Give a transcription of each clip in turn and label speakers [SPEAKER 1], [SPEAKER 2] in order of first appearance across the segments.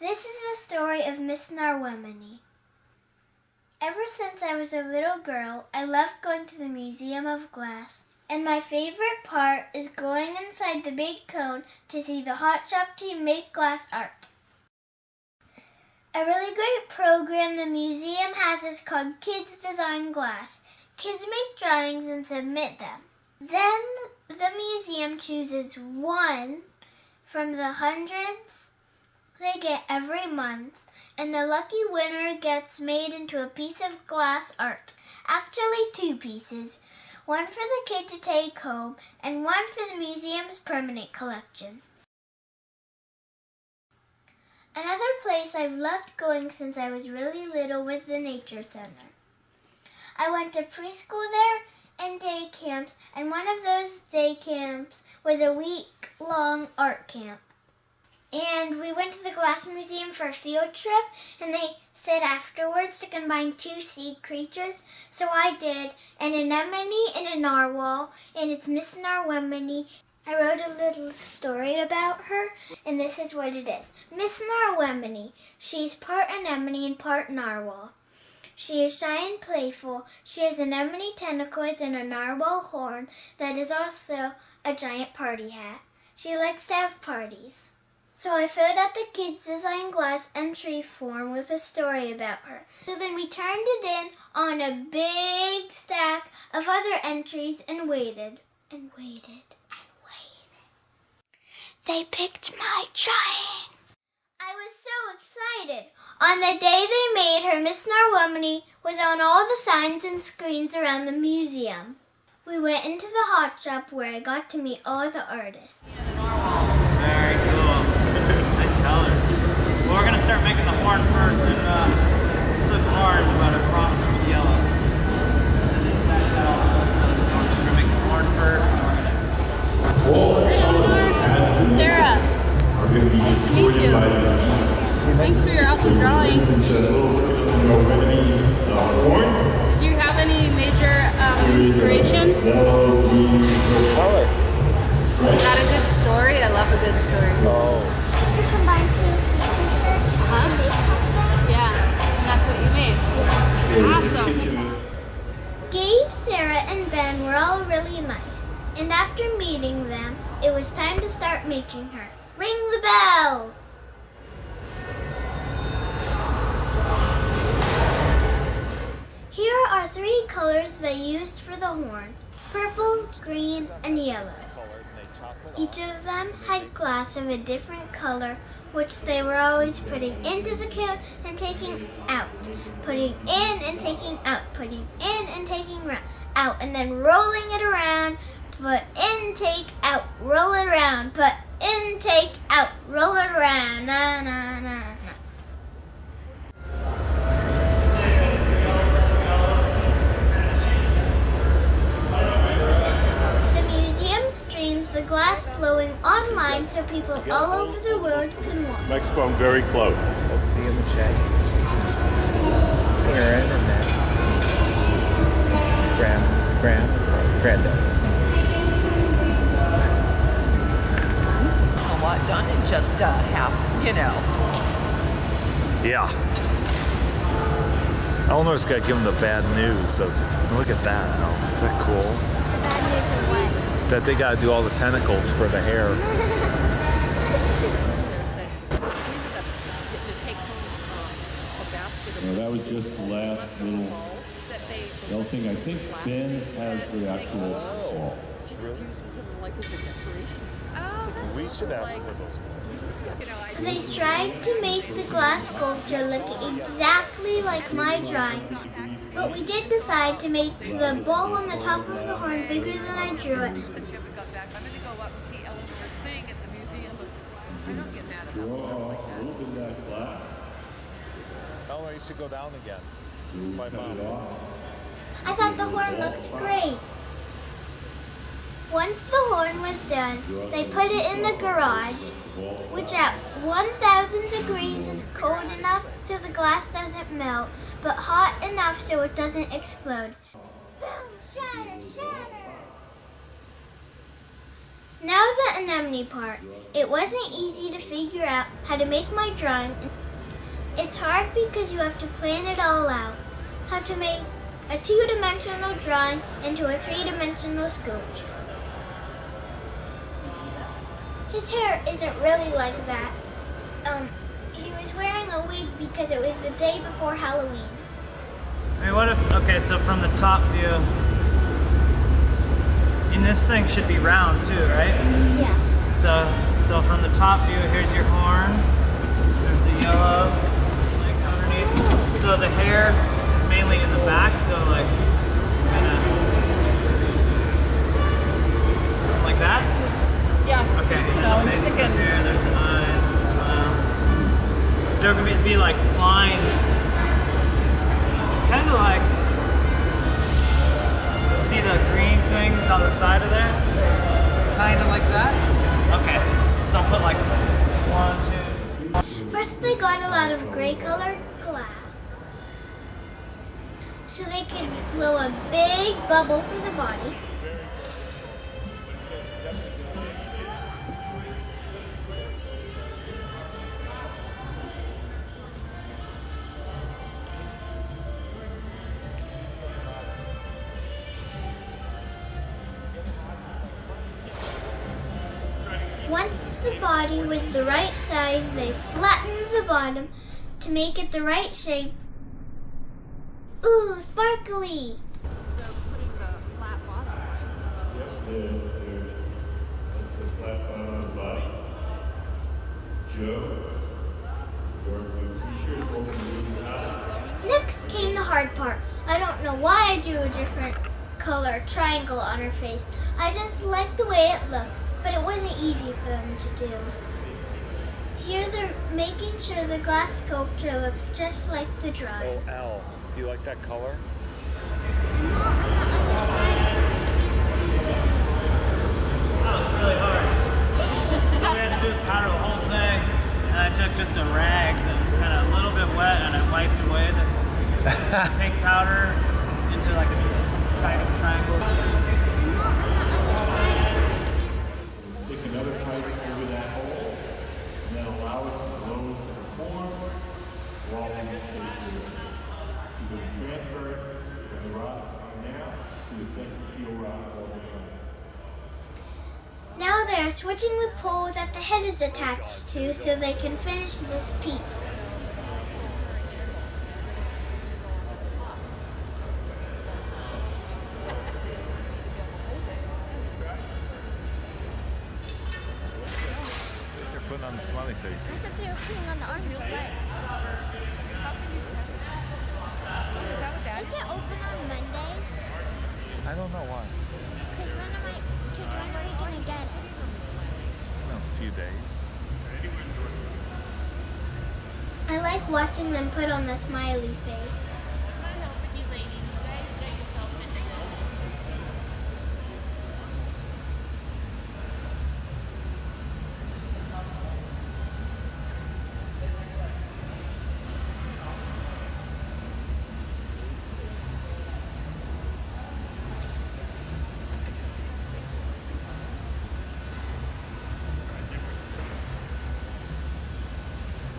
[SPEAKER 1] This is the story of Miss Narwemeny. Ever since I was a little girl, I loved going to the Museum of Glass. And my favorite part is going inside the big cone to see the hot shop team make glass art. A really great program the museum has is called Kids Design Glass. Kids make drawings and submit them. Then the museum chooses one from the hundreds they get every month, and the lucky winner gets made into a piece of glass art. Actually, 2 pieces. One for the kid to take home, and one for the museum's permanent collection. Another place I've loved going since I was really little was the Nature Center. I went to preschool there and day camps, and one of those day camps was a week-long art camp. And we went to the Glass Museum for a field trip, and they said afterwards to combine 2 sea creatures, so I did, an anemone and a narwhal, and it's Miss Narwemeny. I wrote a little story about her, and this is what it is. Miss Narwemeny, she's part anemone and part narwhal. She is shy and playful. She has anemone tentacles and a narwhal horn that is also a giant party hat. She likes to have parties. So I filled out the Kids Design Glass entry form with a story about her. So then we turned it in on a big stack of other entries and waited and waited and waited. They picked my drawing. I was so excited. On the day they made her, Miss Narwemeny was on all the signs and screens around the museum. We went into the hot shop where I got to meet all the artists.
[SPEAKER 2] Very cool. Nice colors. Well, we're going to start making the horn first, and this looks orange, but I promise it's yellow. And then that all so we're going to make the horn first, and we're going to...
[SPEAKER 3] Hey, Eleanor. Sarah. Nice to meet you. Thanks for your awesome drawing. Did you have any major inspiration?
[SPEAKER 4] Tell her.
[SPEAKER 3] Is that a good story? I love a good story.
[SPEAKER 4] Oh.
[SPEAKER 1] To combine 2 pieces
[SPEAKER 3] Yeah, and that's what you made. Awesome.
[SPEAKER 1] Gabe, Sarah, and Ben were all really nice. And after meeting them, it was time to start making her. Ring the bell! Here are 3 colors they used for the horn: purple, green, and yellow. Each of them had glass of a different color, which they were always putting into the cone and taking out. Putting in and taking out, putting in and taking out, and then rolling it around. Put in, take out, roll it around. Put in, take out, roll it around. Na, na, na, na. The glass blowing online so people all over the world can watch.
[SPEAKER 5] Microphone very close.
[SPEAKER 4] Be in the shade. Aaron and then Granddad.
[SPEAKER 6] A lot done in just half,
[SPEAKER 4] Yeah. Eleanor's got to give him the bad news of, look at that, Al. Is that cool?
[SPEAKER 1] The bad news of what?
[SPEAKER 4] That they got to do all the tentacles for the hair.
[SPEAKER 5] Well, that was just the last little thing. I think Ben has the actual ball.
[SPEAKER 6] She just uses them like as a decoration.
[SPEAKER 4] We should ask for those.
[SPEAKER 1] They tried to make the glass sculpture look exactly like my drawing, but we did decide to make the ball on the top of the horn bigger than I drew it.
[SPEAKER 6] Since you haven't got back, I'm going to go up and see Eleanor's thing at the museum. I don't get mad about stuff like that.
[SPEAKER 5] Open that glass.
[SPEAKER 4] Eleanor, you should go down again. My mom.
[SPEAKER 1] I thought the horn looked great. Once the horn was done, they put it in the garage, which at 1,000 degrees is cold enough so the glass doesn't melt, but hot enough so it doesn't explode. Boom, shatter, shatter. Now the anemone part. It wasn't easy to figure out how to make my drawing. It's hard because you have to plan it all out. How to make a 2-dimensional drawing into a 3-dimensional sculpture. His hair isn't really like that. He was wearing a wig because it was the day before Halloween.
[SPEAKER 2] I mean, what if, okay, so from the top view, and this thing should be round too, right?
[SPEAKER 1] Yeah.
[SPEAKER 2] So from the top view, here's your horn, there's the yellow legs underneath. So the hair is mainly in the back, so like, kinda, something like that?
[SPEAKER 6] Yeah.
[SPEAKER 2] Okay, and
[SPEAKER 6] No,
[SPEAKER 2] then the
[SPEAKER 6] it's
[SPEAKER 2] face is
[SPEAKER 6] sticking.
[SPEAKER 2] up here, there's the eyes, and the smile. There are gonna be like lines, kind of like, see the green things on the side of there? Kind of like that? Okay, so I'll put like 1, 2.
[SPEAKER 1] First they got a lot of gray colored glass so they could blow a big bubble for the body. Once the body was the right size, they flattened the bottom to make it the right shape. Ooh, sparkly!
[SPEAKER 6] They're putting the flat bottom.
[SPEAKER 5] That's the flat bottom on the body. Joe, wearing blue t-shirt, holding blue tie.
[SPEAKER 1] Next came the hard part. I don't know why I drew a different color triangle on her face. I just liked the way it looked, but it wasn't easy for them to do. Here they're making sure the glass sculpture looks just like the drawing.
[SPEAKER 4] Oh, L. Do you like that color?
[SPEAKER 2] That was really hard. So we had to do is powder the whole thing, and I took just a rag that was kind of a little bit wet, and I wiped away the pink powder into like a tiny triangle.
[SPEAKER 5] Stick another pipe over that hole, and then allow it to blow into the form while we get shape to it. You can transfer it from the rod it's on now to the second steel rod over there.
[SPEAKER 1] Now they're switching the pole that the head is attached to so they can finish this piece.
[SPEAKER 4] They're putting on the smiley face.
[SPEAKER 1] I thought they were putting on the arms and legs.
[SPEAKER 6] How can you tell? Is that what that
[SPEAKER 1] Is
[SPEAKER 6] is?
[SPEAKER 1] it open on Mondays?
[SPEAKER 4] I don't know why.
[SPEAKER 1] Because when are we going to get it?
[SPEAKER 4] In a few days.
[SPEAKER 1] I like watching them put on the smiley face.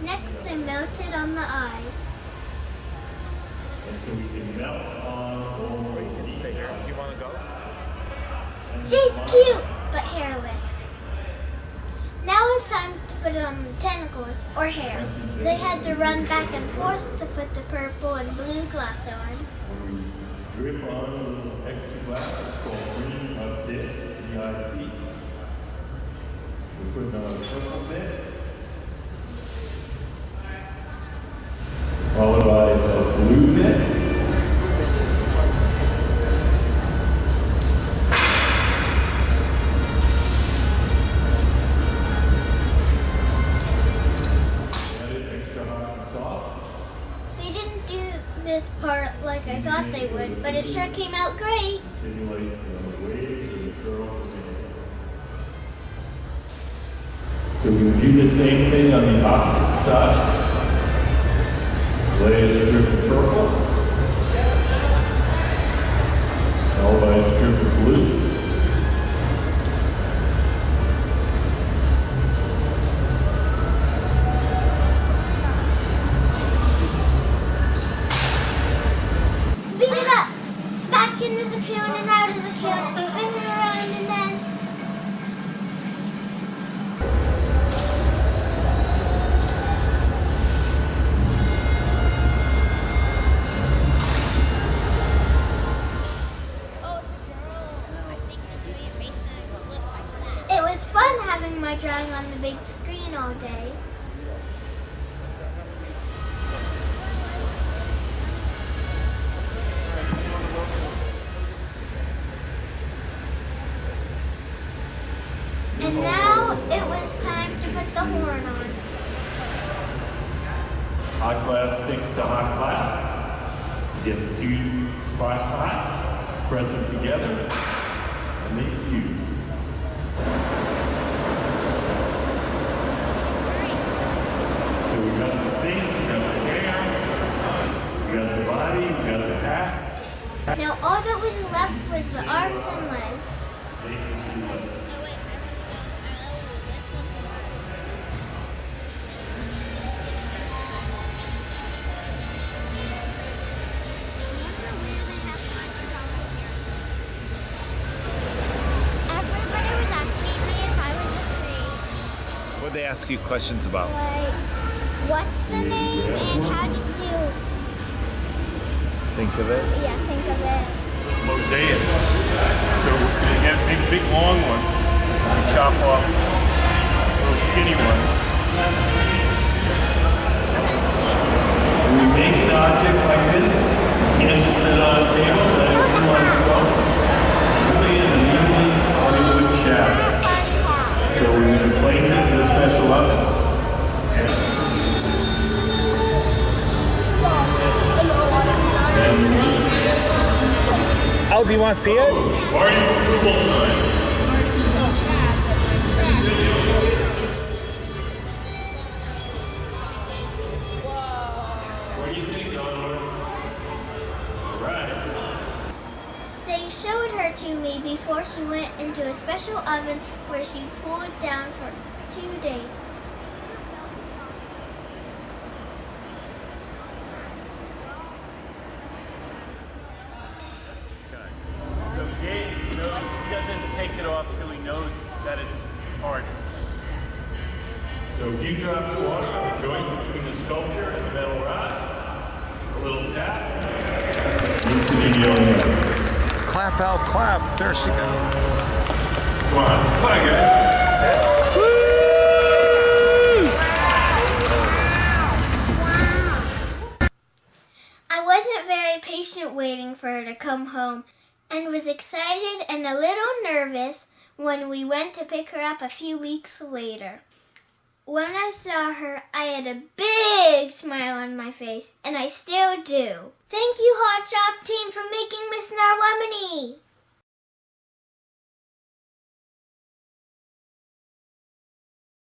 [SPEAKER 1] Next, they melted on the eyes.
[SPEAKER 5] And so we can melt on over the
[SPEAKER 4] Stay here. Do you want to go?
[SPEAKER 1] She's cute, but hairless. Now it's time to put on tentacles or hair. They had to run back and forth to put the purple and blue glass on.
[SPEAKER 5] When we drip on a little extra glass, it's called green bit, B-I-T. We're putting on a purple bit, followed by a blue bit. Added extra hot and soft.
[SPEAKER 1] They didn't do this part like I thought they would, but it sure came out great.
[SPEAKER 5] Simulate the waves or the curls of the hair. So we can do the same thing on the opposite side. Lay a strip of purple, followed by a strip of blue.
[SPEAKER 1] big screen all day. And now it was time to put the horn on.
[SPEAKER 5] Hot glass sticks to hot glass. Get the two spots hot, press them together, and they fuse. So we got the face, we got the hair, we got the body, we got the hat.
[SPEAKER 1] Now all that was left was the arms and legs. Everybody was asking me if I was afraid.
[SPEAKER 4] What'd they ask you questions about?
[SPEAKER 1] Like, what's the name and how did you
[SPEAKER 4] Think of it?
[SPEAKER 1] think of it?
[SPEAKER 5] Mosaic. So you get big long ones. You chop off little skinny ones. When you make an object like this, you can't just sit on a table, let it come on its own. Really in a neatly Hollywood shaft. So we're going to place it in a special oven.
[SPEAKER 4] Oh, do you want to see it?
[SPEAKER 5] Artist approval time. What do you think, Eleanor? All right.
[SPEAKER 1] They showed her to me before she went into a special oven where she cooled down for 2 days.
[SPEAKER 5] So Gabe, he doesn't take it off till he knows that it's hard. So a few drops of water on the joint between the sculpture and the metal rod. A little tap. Rinse it in your own.
[SPEAKER 4] Clap out, clap. There she goes.
[SPEAKER 5] Come on. Come on, guys.
[SPEAKER 1] I wasn't very patient waiting for her to come home and was excited and a little nervous when we went to pick her up a few weeks later. When I saw her, I had a big smile on my face, and I still do. Thank you, Hot Shop Team, for making Miss Narwemeny!